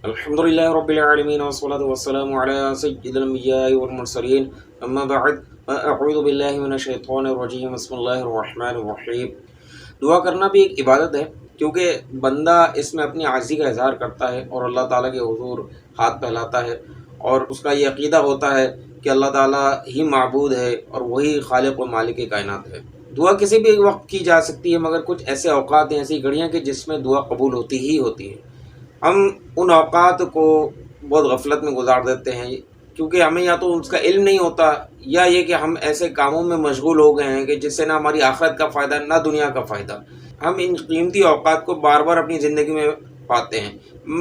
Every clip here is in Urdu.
الحمدللہ رب العالمین والصلاة والسلام علی سید الانبیاء والمرسلین اما بعد اعوذ باللہ من الشیطان الرجیم بسم اللہ الرحمن الرحیم۔ دعا کرنا بھی ایک عبادت ہے، کیونکہ بندہ اس میں اپنی عاجزی کا اظہار کرتا ہے اور اللہ تعالیٰ کے حضور ہاتھ پھیلاتا ہے، اور اس کا یہ عقیدہ ہوتا ہے کہ اللہ تعالیٰ ہی معبود ہے اور وہی خالق و مالک کائنات ہے۔ دعا کسی بھی وقت کی جا سکتی ہے، مگر کچھ ایسے اوقات ہیں، ایسی گھڑیاں کہ جس میں دعا قبول ہوتی ہی ہوتی ہے۔ ہم ان اوقات کو بہت غفلت میں گزار دیتے ہیں، کیونکہ ہمیں یا تو اس کا علم نہیں ہوتا، یا یہ کہ ہم ایسے کاموں میں مشغول ہو گئے ہیں کہ جس سے نہ ہماری آخرت کا فائدہ نہ دنیا کا فائدہ۔ ہم ان قیمتی اوقات کو بار بار اپنی زندگی میں پاتے ہیں،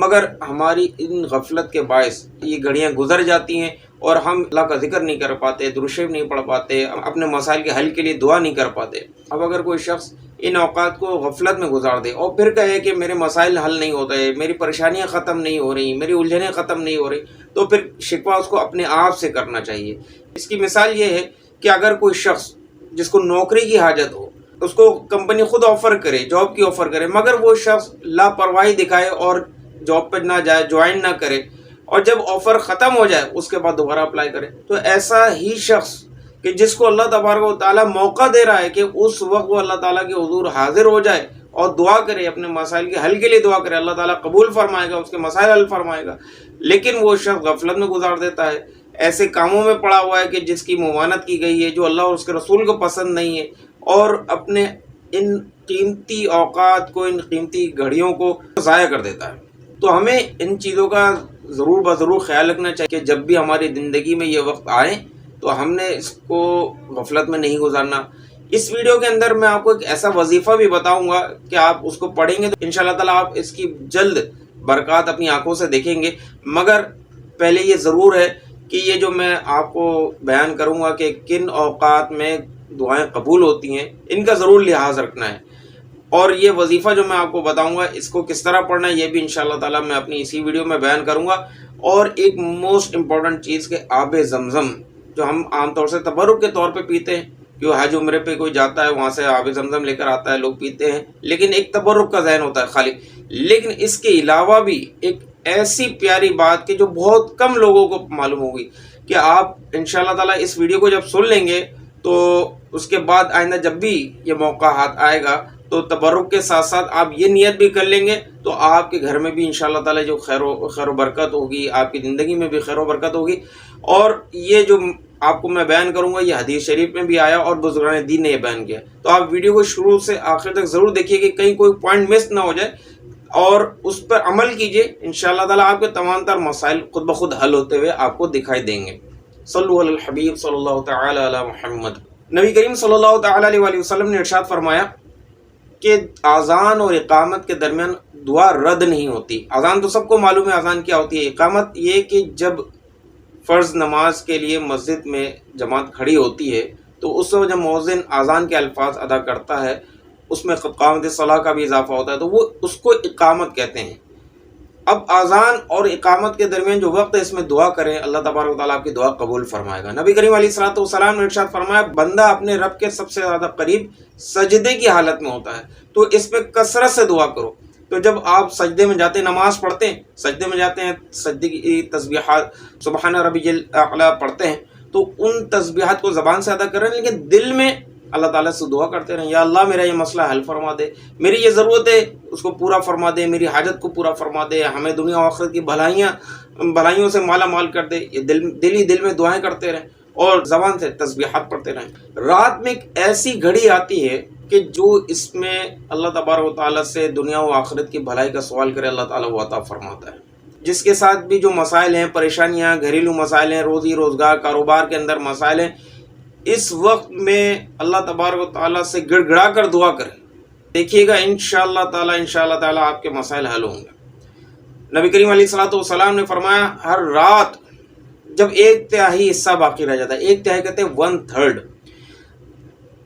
مگر ہماری ان غفلت کے باعث یہ گھڑیاں گزر جاتی ہیں اور ہم اللہ کا ذکر نہیں کر پاتے، درود شریف نہیں پڑھ پاتے، اپنے مسائل کے حل کے لیے دعا نہیں کر پاتے۔ اب اگر کوئی شخص ان اوقات کو غفلت میں گزار دے اور پھر کہے کہ میرے مسائل حل نہیں ہوتے، میری پریشانیاں ختم نہیں ہو رہی، میری الجھنیں ختم نہیں ہو رہی، تو پھر شکوہ اس کو اپنے آپ سے کرنا چاہیے۔ اس کی مثال یہ ہے کہ اگر کوئی شخص جس کو نوکری کی حاجت ہو، اس کو کمپنی خود آفر کرے، جاب کی آفر کرے، مگر وہ شخص لاپرواہی دکھائے اور جاب پہ نہ جائے، جوائن نہ کرے، اور جب آفر ختم ہو جائے اس کے بعد دوبارہ اپلائی کرے، تو ایسا ہی شخص کہ جس کو اللہ تبارک و تعالیٰ موقع دے رہا ہے کہ اس وقت وہ اللہ تعالیٰ کے حضور حاضر ہو جائے اور دعا کرے، اپنے مسائل کے حل کے لیے دعا کرے، اللہ تعالیٰ قبول فرمائے گا، اس کے مسائل حل فرمائے گا، لیکن وہ شخص غفلت میں گزار دیتا ہے، ایسے کاموں میں پڑا ہوا ہے کہ جس کی ممانعت کی گئی ہے، جو اللہ اور اس کے رسول کو پسند نہیں ہے، اور اپنے ان قیمتی اوقات کو، ان قیمتی گھڑیوں کو ضائع کر دیتا ہے۔ تو ہمیں ان چیزوں کا ضرور بضرور خیال رکھنا چاہیے کہ جب بھی ہماری زندگی میں یہ وقت آئے تو ہم نے اس کو غفلت میں نہیں گزارنا۔ اس ویڈیو کے اندر میں آپ کو ایک ایسا وظیفہ بھی بتاؤں گا کہ آپ اس کو پڑھیں گے تو انشاءاللہ تعالیٰ آپ اس کی جلد برکات اپنی آنکھوں سے دیکھیں گے، مگر پہلے یہ ضرور ہے کہ یہ جو میں آپ کو بیان کروں گا کہ کن اوقات میں دعائیں قبول ہوتی ہیں، ان کا ضرور لحاظ رکھنا ہے، اور یہ وظیفہ جو میں آپ کو بتاؤں گا اس کو کس طرح پڑھنا ہے یہ بھی انشاءاللہ تعالیٰ میں اپنی اسی ویڈیو میں بیان کروں گا۔ اور ایک موسٹ امپورٹنٹ چیز کہ آب زمزم جو ہم عام طور سے تبرک کے طور پہ پیتے ہیں، کہ حج عمرے پہ کوئی جاتا ہے وہاں سے آب زمزم لے کر آتا ہے، لوگ پیتے ہیں، لیکن ایک تبرک کا ذہن ہوتا ہے خالی، لیکن اس کے علاوہ بھی ایک ایسی پیاری بات کہ جو بہت کم لوگوں کو معلوم ہوگی، کہ آپ انشاءاللہ تعالیٰ اس ویڈیو کو جب سن لیں گے تو اس کے بعد آئندہ جب بھی یہ موقع ہاتھ آئے گا تو تبرک کے ساتھ ساتھ آپ یہ نیت بھی کر لیں گے تو آپ کے گھر میں بھی انشاءاللہ تعالیٰ جو خیر و برکت ہوگی، آپ کی زندگی میں بھی خیر و برکت ہوگی۔ اور یہ جو آپ کو میں بیان کروں گا یہ حدیث شریف میں بھی آیا اور بزرگان دین نے یہ بیان کیا، تو آپ ویڈیو کو شروع سے آخر تک ضرور دیکھیے کہ کہیں کوئی پوائنٹ مس نہ ہو جائے، اور اس پر عمل کیجئے، انشاءاللہ تعالیٰ آپ کے تمام تر مسائل خود بخود حل ہوتے ہوئے آپ کو دکھائی دیں گے۔ صلو علی الحبیب صلی اللہ تعالی علی محمد۔ نبی کریم صلی اللہ تعالی علیہ وسلم نے ارشاد فرمایا کہ اذان اور اقامت کے درمیان دعا رد نہیں ہوتی۔ اذان تو سب کو معلوم ہے اذان کیا ہوتی ہے، اقامت یہ کہ جب فرض نماز کے لیے مسجد میں جماعت کھڑی ہوتی ہے تو اس وقت جب مؤذن اذان کے الفاظ ادا کرتا ہے اس میں قامت الصلاۃ کا بھی اضافہ ہوتا ہے، تو وہ اس کو اقامت کہتے ہیں۔ اب اذان اور اقامت کے درمیان جو وقت ہے اس میں دعا کریں، اللہ تبارک و تعالیٰ آپ کی دعا قبول فرمائے گا۔ نبی کریم علیہ الصلوۃ والسلام نے ارشاد فرمایا بندہ اپنے رب کے سب سے زیادہ قریب سجدے کی حالت میں ہوتا ہے، تو اس پہ کثرت سے دعا کرو۔ تو جب آپ سجدے میں جاتے ہیں، نماز پڑھتے ہیں، سجدے میں جاتے ہیں، سجدے کی تسبیحات سبحان ربی الاعلیٰ پڑھتے ہیں، تو ان تسبیحات کو زبان سے ادا کر رہے ہیں، لیکن دل میں اللہ تعالیٰ سے دعا کرتے رہیں، یا اللہ میرا یہ مسئلہ حل فرما دے، میری یہ ضرورت ہے اس کو پورا فرما دے، میری حاجت کو پورا فرما دے، ہمیں دنیا و آخرت کی بھلائیوں سے مالا مال کر دے، یہ دل میں دعائیں کرتے رہیں اور زبان سے تسبیحات پڑھتے رہیں۔ رات میں ایک ایسی گھڑی آتی ہے کہ جو اس میں اللہ تبارک و تعالیٰ سے دنیا و آخرت کی بھلائی کا سوال کرے، اللہ تعالیٰ وہ عطا فرماتا ہے۔ جس کے ساتھ بھی جو مسائل ہیں، پریشانیاں، گھریلو مسائل ہیں، روزی روزگار، کاروبار کے اندر مسائل ہیں، اس وقت میں اللہ تبارک و تعالیٰ سے گڑ گڑا کر دعا کریں، دیکھیے گا انشاءاللہ تعالیٰ آپ کے مسائل حل ہوں گے۔ نبی کریم علیہ الصلوۃ والسلام نے فرمایا ہر رات جب 1/3 حصہ باقی رہ جاتا ہے، 1/3 کہتے ہیں 1/3،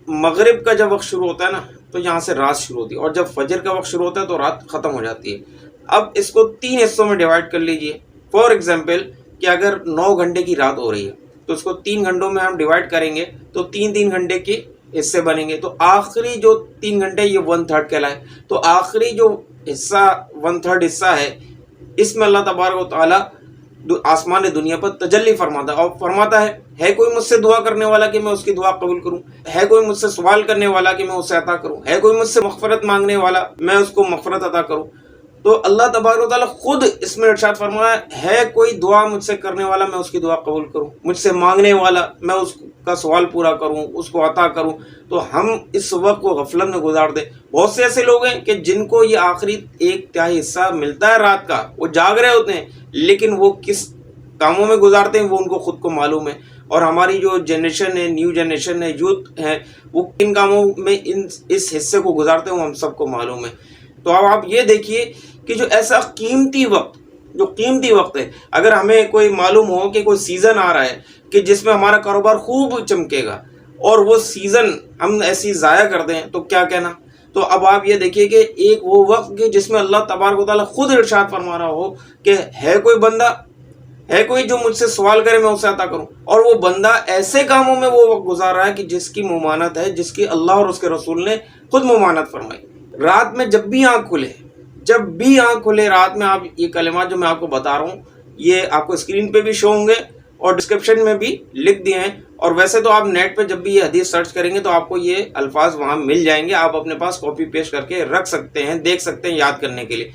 مغرب کا جب وقت شروع ہوتا ہے نا تو یہاں سے رات شروع ہوتی ہے، اور جب فجر کا وقت شروع ہوتا ہے تو رات ختم ہو جاتی ہے۔ اب اس کو 3 حصوں میں ڈیوائڈ کر لیجئے۔ فار ایگزامپل کہ اگر 9 گھنٹے کی رات ہو رہی ہے تو اس کو 3 گھنٹوں میں ہم ڈیوائڈ کریں گے تو 3 گھنٹے کے حصے بنیں گے، تو آخری جو 3 گھنٹے یہ 1/3 کہلائے، تو آخری جو حصہ 1/3 حصہ ہے اس میں اللہ تبارک و تعالیٰ آسمان دنیا پر تجلی فرماتا ہے اور فرماتا ہے کوئی مجھ سے دعا کرنے والا کہ میں اس کی دعا قبول کروں، ہے کوئی مجھ سے سوال کرنے والا کہ میں اسے عطا کروں، ہے کوئی مجھ سے مغفرت مانگنے والا میں اس کو مغفرت عطا کروں۔ تو اللہ تبارک و تعالیٰ خود اس میں ارشاد فرمایا ہے کوئی دعا مجھ سے کرنے والا میں اس کی دعا قبول کروں، مجھ سے مانگنے والا میں اس کا سوال پورا کروں، اس کو عطا کروں۔ تو ہم اس وقت کو غفلت میں گزار دیں۔ بہت سے ایسے لوگ ہیں کہ جن کو یہ آخری 1/3 حصہ ملتا ہے رات کا، وہ جاگ رہے ہوتے ہیں، لیکن وہ کس کاموں میں گزارتے ہیں وہ ان کو خود کو معلوم ہے۔ اور ہماری جو جنریشن ہے، نیو جنریشن ہے، یوتھ ہے، وہ کن کاموں میں اس حصے کو گزارتے ہیں وہ ہم سب کو معلوم ہے۔ تو اب آپ یہ دیکھیے کہ جو ایسا قیمتی وقت ہے، اگر ہمیں کوئی معلوم ہو کہ کوئی سیزن آ رہا ہے کہ جس میں ہمارا کاروبار خوب چمکے گا اور وہ سیزن ہم ایسی ضائع کر دیں تو کیا کہنا۔ تو اب آپ یہ دیکھیے کہ ایک وہ وقت کہ جس میں اللہ تبارک و تعالیٰ خود ارشاد فرما رہا ہو کہ ہے کوئی بندہ، ہے کوئی جو مجھ سے سوال کرے میں اسے عطا کروں، اور وہ بندہ ایسے کاموں میں وہ وقت گزار رہا ہے کہ جس کی ممانت ہے، جس کی اللہ اور اس کے رسول نے خود ممانت فرمائی۔ رات میں جب بھی آنکھ کھلے رات میں، آپ یہ کلمات جو میں آپ کو بتا رہا ہوں یہ آپ کو اسکرین پہ بھی شو ہوں گے اور ڈسکرپشن میں بھی لکھ دیے ہیں، اور ویسے تو آپ نیٹ پہ جب بھی یہ حدیث سرچ کریں گے تو آپ کو یہ الفاظ وہاں مل جائیں گے، آپ اپنے پاس کاپی پیسٹ کر کے رکھ سکتے ہیں، دیکھ سکتے ہیں یاد کرنے کے لیے۔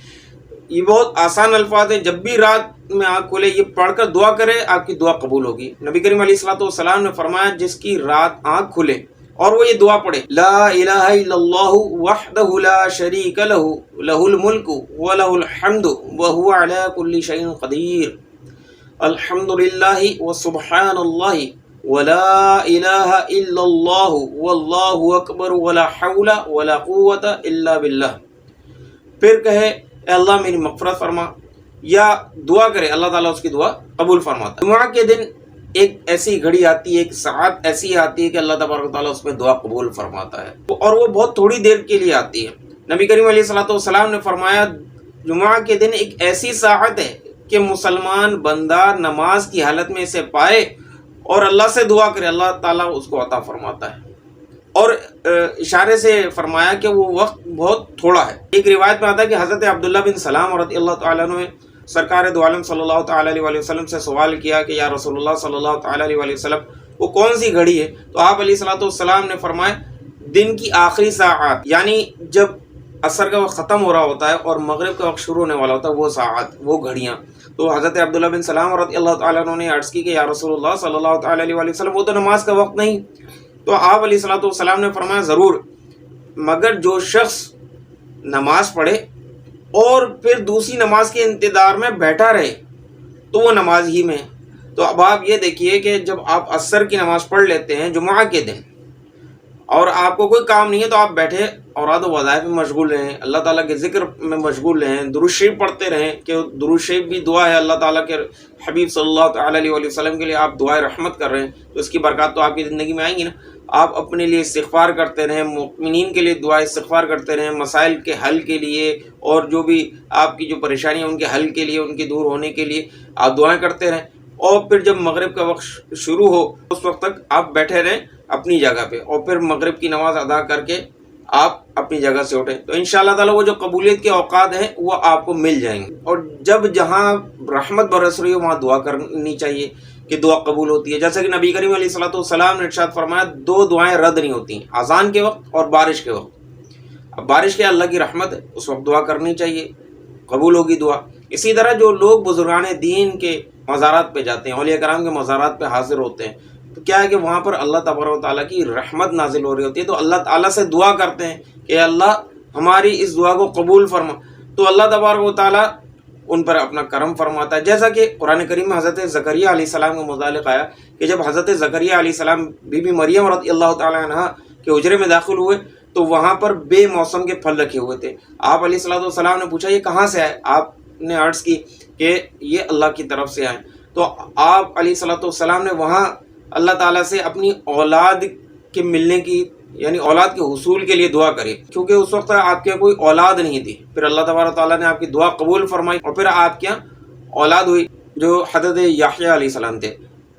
یہ بہت آسان الفاظ ہیں، جب بھی رات میں آنکھ کھلے یہ پڑھ کر دعا کرے آپ کی دعا قبول ہوگی۔ نبی کریم علیہ الصلوۃ والسلام نے فرمایا جس کی رات آنکھ کھلے اور وہ یہ دعا پڑھے، لا الہ الا اللہ وحدہ لا شریک لہ لہ الملک ولہ الحمد وہو علی کل شیء قدیر، الحمد للہ وسبحان اللہ ولا الہ الا اللہ واللہ اکبر ولا حول ولا قوۃ الا باللہ۔ پھر کہے اے اللہ میری مغفرت فرما، یا دعا کرے اللہ تعالیٰ اس کی دعا قبول فرماتا ہے۔ جمعہ کے دن ایک ایسی گھڑی آتی ہے، ایک ساعت ایسی آتی ہے کہ اللہ تبارک و تعالیٰ اس میں دعا قبول فرماتا ہے، اور وہ بہت تھوڑی دیر کے لیے آتی ہے۔ نبی کریم علیہ الصلوۃ والسلام نے فرمایا جمعہ کے دن ایک ایسی ساعت ہے کہ مسلمان بندہ نماز کی حالت میں اسے پائے اور اللہ سے دعا کرے، اللہ تعالیٰ اس کو عطا فرماتا ہے۔ اور اشارے سے فرمایا کہ وہ وقت بہت تھوڑا ہے۔ ایک روایت میں آتا ہے کہ حضرت عبداللہ بن سلام رضی اللہ تعالیٰ عنہ نے سرکار دو عالم صلی اللہ تعالیٰ علیہ وسلم سے سوال کیا کہ یا رسول اللہ صلی اللہ تعالیٰ علیہ وسلم وہ کون سی گھڑی ہے؟ تو آپ علیہ الصلوۃ والسلام نے فرمایا دن کی آخری ساعات، یعنی جب عصر کا وقت ختم ہو رہا ہوتا ہے اور مغرب کا وقت شروع ہونے والا ہوتا ہے، وہ ساعات، وہ گھڑیاں۔ تو حضرت عبداللہ بن سلام رضی اللہ تعالیٰ عنہ نے عرض کی کہ یا رسول اللہ صلی اللہ تعالیٰ علیہ وسلم وہ تو نماز کا وقت نہیں۔ تو آپ علیہ الصلوۃ والسلام نے فرمایا ضرور، مگر جو شخص نماز پڑھے اور پھر دوسری نماز کے انتظار میں بیٹھا رہے تو وہ نماز ہی میں ہے۔ تو اب آپ یہ دیکھیے کہ جب آپ عصر کی نماز پڑھ لیتے ہیں جمعہ کے دن اور آپ کو کوئی کام نہیں ہے تو آپ بیٹھے اوراد و وظائف میں مشغول رہیں، اللہ تعالیٰ کے ذکر میں مشغول رہیں، درود شریف پڑھتے رہیں، کہ درود شریف بھی دعا ہے، اللہ تعالیٰ کے حبیب صلی اللہ تعالیٰ علیہ وسلم کے لیے آپ دعائے رحمت کر رہے ہیں تو اس کی برکات تو آپ کی زندگی میں آئیں گی نا۔ آپ اپنے لیے استغفار کرتے رہیں، مؤمنین کے لیے دعا استغفار کرتے رہیں، مسائل کے حل کے لیے اور جو بھی آپ کی جو پریشانیاں ان کے حل کے لیے، ان کے دور ہونے کے لیے آپ دعائیں کرتے رہیں، اور پھر جب مغرب کا وقت شروع ہو اس وقت تک آپ بیٹھے رہیں اپنی جگہ پہ، اور پھر مغرب کی نماز ادا کر کے آپ اپنی جگہ سے اٹھیں تو انشاءاللہ تعالیٰ وہ جو قبولیت کے اوقات ہیں وہ آپ کو مل جائیں گے۔ اور جب جہاں رحمت برس رہی ہے وہاں دعا کرنی چاہیے کہ دعا قبول ہوتی ہے، جیسا کہ نبی کریم علیہ الصلوۃ والسلام نے ارشاد فرمایا دو دعائیں رد نہیں ہوتی، اذان کے وقت اور بارش کے وقت۔ اب بارش کے اللہ کی رحمت ہے، اس وقت دعا کرنی چاہیے، قبول ہوگی دعا۔ اسی طرح جو لوگ بزرگان دین کے مزارات پہ جاتے ہیں، اولیاء کرام کے مزارات پہ حاضر ہوتے ہیں، تو کیا ہے کہ وہاں پر اللہ تبارک و تعالیٰ کی رحمت نازل ہو رہی ہوتی ہے، تو اللہ تعالیٰ سے دعا کرتے ہیں کہ اللہ ہماری اس دعا کو قبول فرما، تو اللہ تبارک و تعالیٰ ان پر اپنا کرم فرماتا ہے۔ جیسا کہ قرآن کریم میں حضرت زکریا علیہ السلام کا متعلق آیا کہ جب حضرت زکریا علیہ السلام بی بی مریم رضی اللہ تعالیٰ عنہا کے حجرے میں داخل ہوئے تو وہاں پر بے موسم کے پھل رکھے ہوئے تھے۔ آپ علیہ الصلوۃ والسلام نے پوچھا یہ کہاں سے آئے؟ آپ نے عرض کی کہ یہ اللہ کی طرف سے آئے۔ تو آپ علیہ الصلوۃ والسلام نے وہاں اللہ تعالیٰ سے اپنی اولاد کے ملنے کی، یعنی اولاد کے حصول کے لیے دعا کری، کیونکہ اس وقت آپ کے کوئی اولاد نہیں تھی۔ پھر اللہ تبارک تعالیٰ نے آپ کی دعا قبول فرمائی اور پھر آپ کے اولاد ہوئی جو حضرت یحییٰ علیہ السلام تھے۔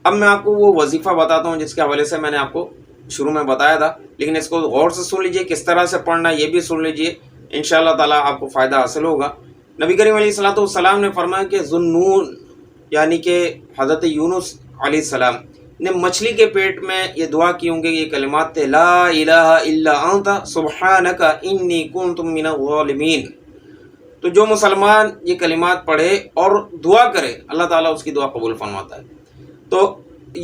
اب میں آپ کو وہ وظیفہ بتاتا ہوں جس کے حوالے سے میں نے آپ کو شروع میں بتایا تھا، لیکن اس کو غور سے سن لیجئے، کس طرح سے پڑھنا یہ بھی سن لیجئے، انشاءاللہ تعالیٰ آپ کو فائدہ حاصل ہوگا۔ نبی کریم علیہ الصلوۃ والسلام نے فرمایا کہ ذُنُّون یعنی کہ حضرت یونس علیہ السلام نے مچھلی کے پیٹ میں یہ دعا کی ہوں گے، یہ کلمات تھے لا الہ الا انت سبحانک انی کنت من الظالمین۔ تو جو مسلمان یہ کلمات پڑھے اور دعا کرے اللہ تعالیٰ اس کی دعا قبول فرماتا ہے۔ تو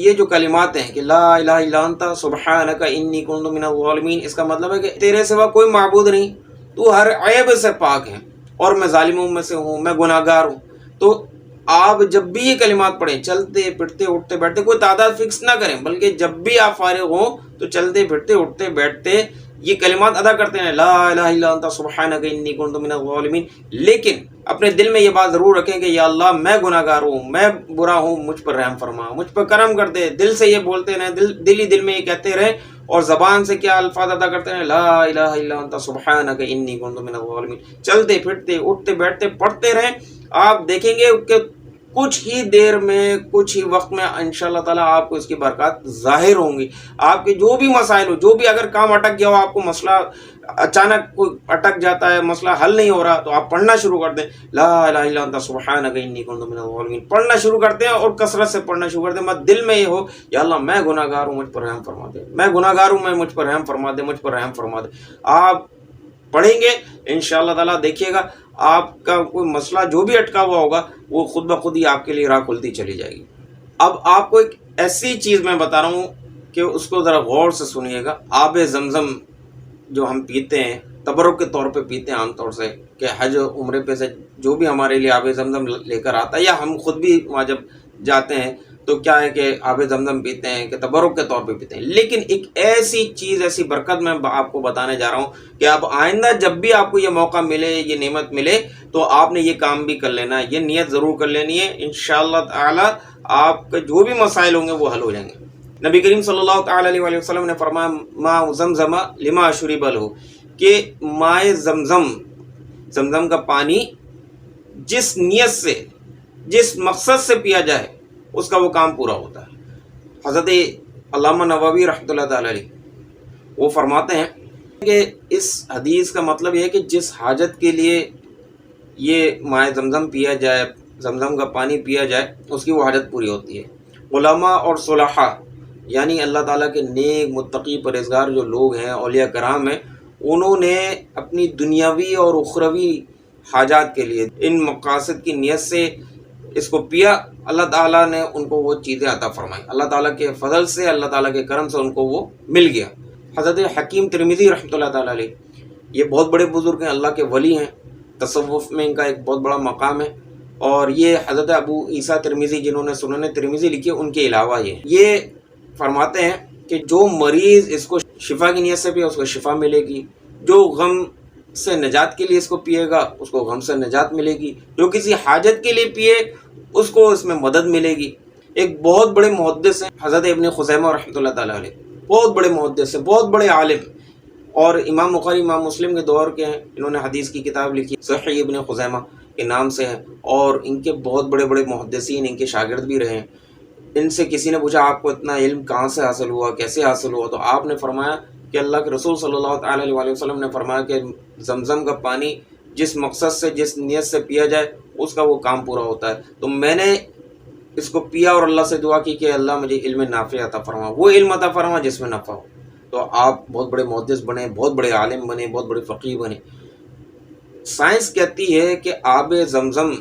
یہ جو کلمات ہیں کہ لا الہ الا انت سبحانک انی کنت من الظالمین، اس کا مطلب ہے کہ تیرے سوا کوئی معبود نہیں، تو ہر عیب سے پاک ہے اور میں ظالموں میں سے ہوں، میں گناہ گار ہوں۔ تو آپ جب بھی یہ کلمات پڑھیں، چلتے پھرتے اٹھتے بیٹھتے، کوئی تعداد فکس نہ کریں، بلکہ جب بھی آپ فارغ ہوں تو چلتے پھرتے اٹھتے بیٹھتے یہ کلمات ادا کرتے ہیں لا الہ الا انت سبحانک انی کنت من الظالمین۔ لیکن اپنے دل میں یہ بات ضرور رکھیں کہ یا اللہ میں گناہ گار ہوں، میں برا ہوں، مجھ پر رحم فرما، مجھ پر کرم کر دے۔ دل سے یہ بولتے رہیں، دل ہی دل میں یہ کہتے رہیں، اور زبان سے کیا الفاظ ادا کرتے ہیں لا الہ الا انت سبحانک انی کنت من الظالمین۔ چلتے پھرتے اٹھتے بیٹھتے پڑھتے رہیں، آپ دیکھیں گے کہ کچھ ہی دیر میں، کچھ ہی وقت میں انشاءاللہ تعالیٰ آپ کو اس کی برکات ظاہر ہوں گی۔ آپ کے جو بھی مسائل ہو، جو بھی اگر کام اٹک گیا ہو، آپ کو مسئلہ اچانک کوئی اٹک جاتا ہے، مسئلہ حل نہیں ہو رہا، تو آپ پڑھنا شروع کر دیں لا الہ الا انت سبحانک انی کنت من الظالمین، پڑھنا شروع کرتے ہیں اور کثرت سے پڑھنا شروع کرتے ہیں۔ مت دل میں یہ ہو یا اللہ میں گناہ گار ہوں، مجھ پر رحم فرما دے، میں گناہ گار ہوں، میں مجھ پر رحم فرما دے، مجھ پر رحم فرما دے۔ آپ پڑھیں گے انشاءاللہ تعالیٰ، دیکھیے گا آپ کا کوئی مسئلہ جو بھی اٹکا ہوا ہوگا وہ خود بخود ہی آپ کے لیے راہ کھلتی چلی جائے گی۔ اب آپ کو ایک ایسی چیز میں بتا رہا ہوں کہ اس کو ذرا غور سے سنیے گا۔ آب زمزم جو ہم پیتے ہیں، تبرک کے طور پہ پیتے ہیں عام طور سے، کہ حج عمرے پہ سے جو بھی ہمارے لیے آب زمزم لے کر آتا ہے، یا ہم خود بھی وہاں جب جاتے ہیں تو کیا ہے کہ آب زمزم پیتے ہیں کہ تبرک کے طور پہ پیتے ہیں۔ لیکن ایک ایسی چیز، ایسی برکت میں آپ کو بتانے جا رہا ہوں کہ اب آئندہ جب بھی آپ کو یہ موقع ملے، یہ نعمت ملے، تو آپ نے یہ کام بھی کر لینا ہے، یہ نیت ضرور کر لینی ہے، انشاءاللہ تعالی آپ کے جو بھی مسائل ہوں گے وہ حل ہو جائیں گے۔ نبی کریم صلی اللہ تعالی علیہ وسلم نے فرمایا ماء زمزم لما شرب له، کہ مائے زمزم، زمزم کا پانی جس نیت سے، جس مقصد سے پیا جائے اس کا وہ کام پورا ہوتا ہے۔ حضرت علامہ نووی رحمۃ اللہ تعالی علیہ وہ فرماتے ہیں کہ اس حدیث کا مطلب یہ ہے کہ جس حاجت کے لیے یہ مائع زمزم پیا جائے، زمزم کا پانی پیا جائے، اس کی وہ حاجت پوری ہوتی ہے۔ علماء اور صلحاء یعنی اللہ تعالیٰ کے نیک متقی پرہیزگار جو لوگ ہیں، اولیاء کرام ہیں، انہوں نے اپنی دنیاوی اور اخروی حاجات کے لیے ان مقاصد کی نیت سے اس کو پیا، اللہ تعالیٰ نے ان کو وہ چیزیں عطا فرمائی، اللہ تعالیٰ کے فضل سے، اللہ تعالیٰ کے کرم سے ان کو وہ مل گیا۔ حضرت حکیم ترمذی رحمۃ اللہ تعالیٰ علیہ یہ بہت بڑے بزرگ ہیں، اللہ کے ولی ہیں، تصوف میں ان کا ایک بہت بڑا مقام ہے، اور یہ حضرت ابو عیسیٰ ترمذی جنہوں نے سنن ترمذی لکھی ان کے علاوہ یہ فرماتے ہیں کہ جو مریض اس کو شفا کی نیت سے پیے اس کو شفا ملے گی، جو غم سے نجات کے لیے اس کو پیے گا اس کو غم سے نجات ملے گی، جو کسی حاجت کے لیے پیے اس کو اس میں مدد ملے گی۔ ایک بہت بڑے محدث ہیں حضرت ابن خزیمہ رحمۃ اللہ تعالیٰ علیہ، بہت بڑے محدث ہیں، بہت بڑے عالم، اور امام بخاری امام مسلم کے دور کے ہیں، انہوں نے حدیث کی کتاب لکھی صحیح ابن خزیمہ کے نام سے ہے، اور ان کے بہت بڑے بڑے محدثین ان کے شاگرد بھی رہے ہیں۔ ان سے کسی نے پوچھا آپ کو اتنا علم کہاں سے حاصل ہوا، کیسے حاصل ہوا؟ تو آپ نے فرمایا کہ اللہ کے رسول صلی اللہ تعالی علیہ وسلم نے فرمایا کہ زمزم کا پانی جس مقصد سے، جس نیت سے پیا جائے اس کا وہ کام پورا ہوتا ہے۔ تو میں نے اس کو پیا اور اللہ سے دعا کی کہ اللہ مجھے علم نافع عطا فرما، وہ علم عطا فرما جس میں نفع ہو۔ تو آپ بہت بڑے محدث بنے، بہت بڑے عالم بنے، بہت بڑے فقیہ بنے۔ سائنس کہتی ہے کہ آب زمزم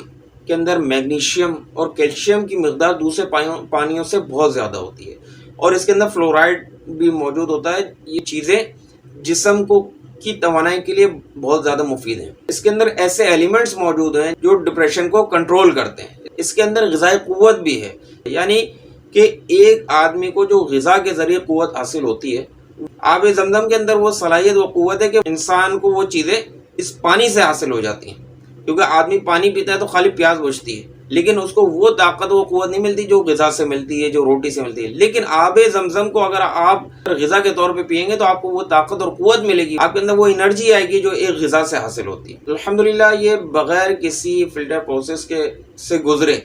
کے اندر میگنیشیم اور کیلشیم کی مقدار دوسرے پانیوں سے بہت زیادہ ہوتی ہے، اور اس کے اندر فلورائڈ بھی موجود ہوتا ہے۔ یہ چیزیں جسم کو کی توانائی کے لیے بہت زیادہ مفید ہیں۔ اس کے اندر ایسے ایلیمنٹس موجود ہیں جو ڈپریشن کو کنٹرول کرتے ہیں۔ اس کے اندر غذائی قوت بھی ہے، یعنی کہ ایک آدمی کو جو غذا کے ذریعے قوت حاصل ہوتی ہے، آب زمزم کے اندر وہ صلاحیت، وہ قوت ہے کہ انسان کو وہ چیزیں اس پانی سے حاصل ہو جاتی ہیں۔ کیونکہ آدمی پانی پیتا ہے تو خالی پیاس بجھتی ہے، لیکن اس کو وہ طاقت، وہ قوت نہیں ملتی جو غذا سے ملتی ہے، جو روٹی سے ملتی ہے۔ لیکن آب زمزم کو اگر آپ غذا کے طور پہ پیئیں گے تو آپ کو وہ طاقت اور قوت ملے گی، آپ کے اندر وہ انرجی آئے گی جو ایک غذا سے حاصل ہوتی ہے۔ الحمدللہ یہ بغیر کسی فلٹر پروسیس کے سے گزرے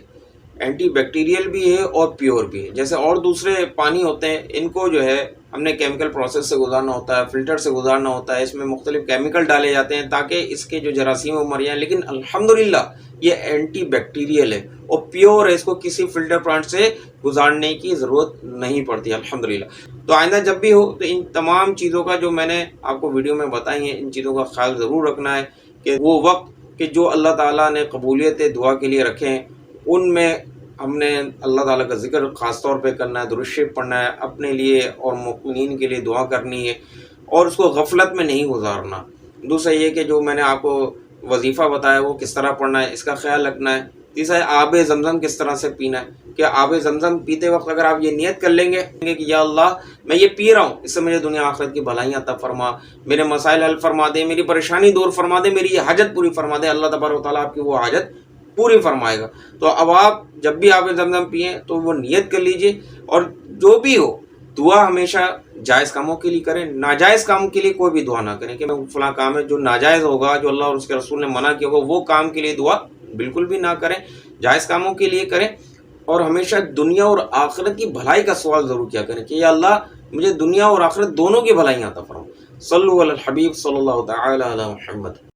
اینٹی بیکٹیریل بھی ہے اور پیور بھی ہے۔ جیسے اور دوسرے پانی ہوتے ہیں ان کو جو ہے ہم نے کیمیکل پروسیس سے گزارنا ہوتا ہے، فلٹر سے گزارنا ہوتا ہے، اس میں مختلف کیمیکل ڈالے جاتے ہیں تاکہ اس کے جو جراثیم مر جائیں، لیکن الحمدللہ یہ اینٹی بیکٹیریل ہے اور پیور ہے، اس کو کسی فلٹر پلانٹ سے گزارنے کی ضرورت نہیں پڑتی الحمدللہ۔ تو آئندہ جب بھی ہو تو ان تمام چیزوں کا جو میں نے آپ کو ویڈیو میں بتائی ہیں، ان چیزوں کا خیال ضرور رکھنا ہے کہ وہ وقت کہ جو اللہ تعالیٰ نے قبولیت دعا کے لیے رکھے ہیں ان میں ہم نے اللہ تعالیٰ کا ذکر خاص طور پہ کرنا ہے، درود شریف پڑھنا ہے، اپنے لیے اور مومنین کے لیے دعا کرنی ہے اور اس کو غفلت میں نہیں گزارنا۔ دوسرا یہ کہ جو میں نے آپ کو وظیفہ بتایا وہ کس طرح پڑھنا ہے، اس کا خیال رکھنا ہے۔ تیسرا آب زمزم کس طرح سے پینا ہے کہ آب زمزم پیتے وقت اگر آپ یہ نیت کر لیں گے کہ یا اللہ میں یہ پی رہا ہوں، اس سے مجھے دنیا آخرت کی بھلائیاں عطا فرما، میرے مسائل حل فرما دے، میری پریشانی دور فرما دے، میری یہ حاجت پوری فرما دے، اللہ تبارک و تعالیٰ آپ کی وہ حاجت پوری فرمائے گا۔ تو اب آپ جب بھی آب زمزم پئیں تو وہ نیت کر لیجئے، اور جو بھی ہو دعا ہمیشہ جائز کاموں کے لیے کریں، ناجائز کاموں کے لیے کوئی بھی دعا نہ کریں کہ میں فلاں کام ہے جو ناجائز ہوگا، جو اللہ اور اس کے رسول نے منع کیا ہوگا، وہ کام کے لیے دعا بالکل بھی نہ کریں، جائز کاموں کے لیے کریں۔ اور ہمیشہ دنیا اور آخرت کی بھلائی کا سوال ضرور کیا کریں کہ یا اللہ مجھے دنیا اور آخرت دونوں کی بھلائیاں عطا فرما۔ صلو علی الحبیب صلی اللہ تعالی علی محمد۔